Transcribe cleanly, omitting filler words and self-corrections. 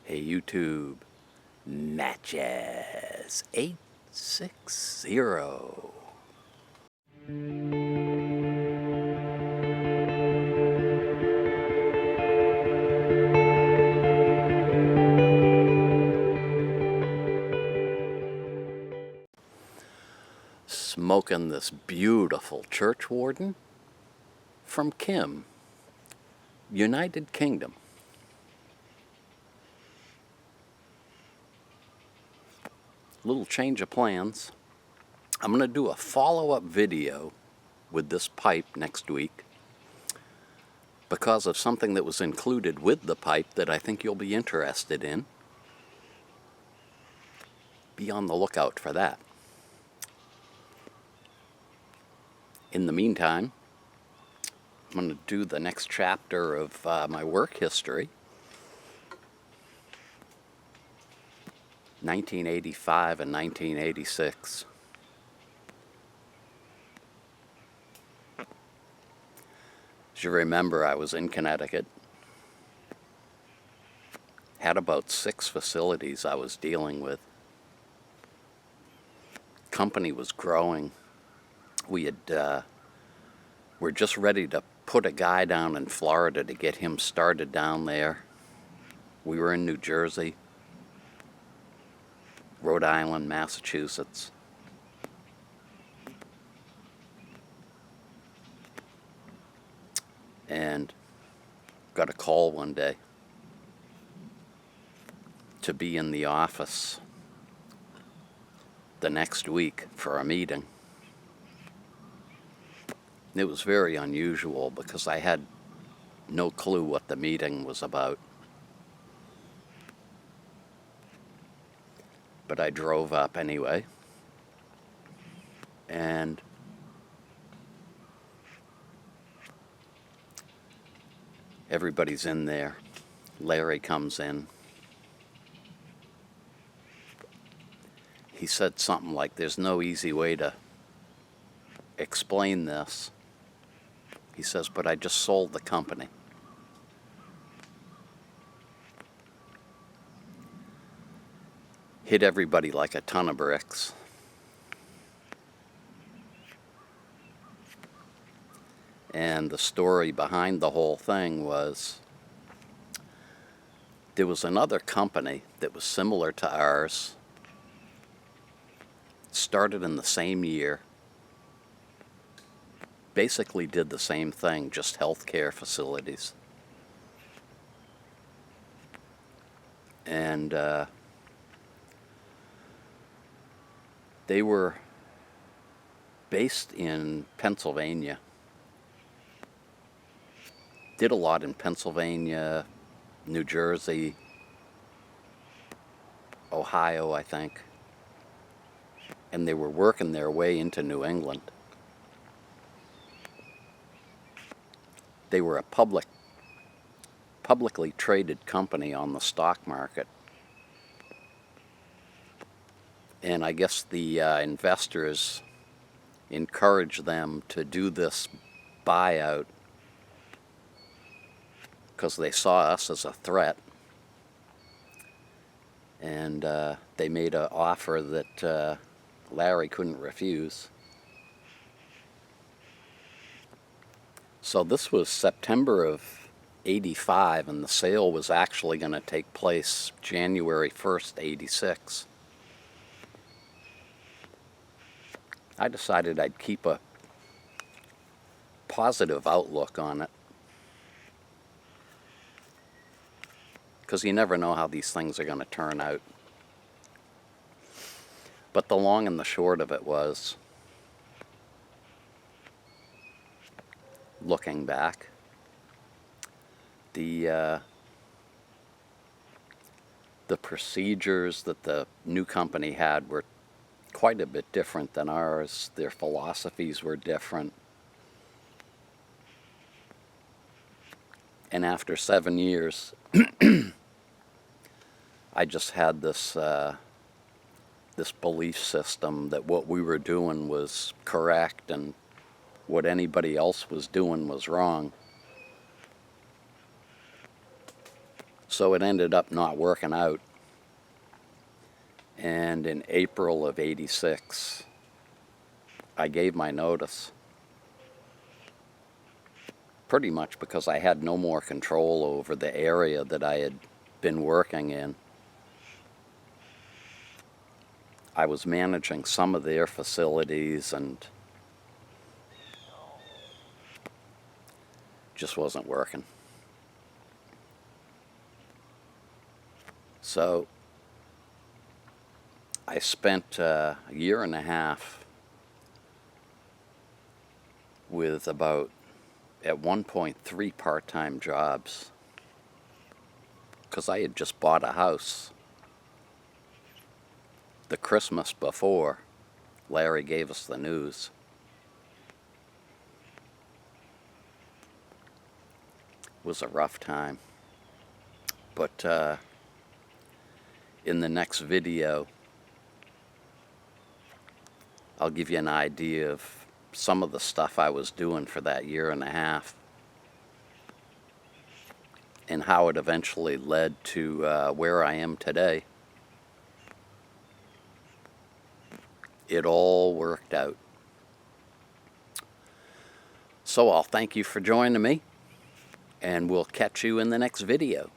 Hey YouTube, Matches 860. Smoking this beautiful church warden from Kim, United Kingdom. Little change of plans. I'm going to do a follow-up video with this pipe next week because of something that was included with the pipe that I think you'll be interested in. Be on the lookout for that. In the meantime, I'm going to do the next chapter of my work history. 1985 and 1986. As you remember, I was in Connecticut. Had about 6 facilities I was dealing with. Company was growing. We were just ready to put a guy down in Florida to get him started down there. We were in New Jersey, Rhode Island, Massachusetts. And got a call one day to be in the office the next week for a meeting. It was very unusual because I had no clue what the meeting was about. But I drove up anyway. And everybody's in there. Larry comes in. He said something like, "There's no easy way to explain this." He says, "But I just sold the company." Hit everybody like a ton of bricks. And the story behind the whole thing was there was another company that was similar to ours, started in the same year, basically did the same thing, just healthcare facilities. And they were based in Pennsylvania. Did a lot in Pennsylvania, New Jersey, Ohio, I think. And they were working their way into New England. They were a publicly traded company on the stock market. And I guess the investors encouraged them to do this buyout because they saw us as a threat. And they made an offer that Larry couldn't refuse. So this was September of '85, and the sale was actually going to take place January 1st, '86. I decided I'd keep a positive outlook on it, because you never know how these things are going to turn out. But the long and the short of it was, looking back, the procedures that the new company had were quite a bit different than ours. Their philosophies were different. And after 7 years, I just had this belief system that what we were doing was correct and what anybody else was doing was wrong. So it ended up not working out. And in April of '86, I gave my notice. Pretty much because I had no more control over the area that I had been working in. I was managing some of their facilities and just wasn't working. So I spent a year and a half with about, at one point, 3 part-time jobs, because I had just bought a house. The Christmas before, Larry gave us the news. It was a rough time. But in the next video, I'll give you an idea of some of the stuff I was doing for that year and a half and how it eventually led to where I am today. It all worked out. So I'll thank you for joining me, and we'll catch you in the next video.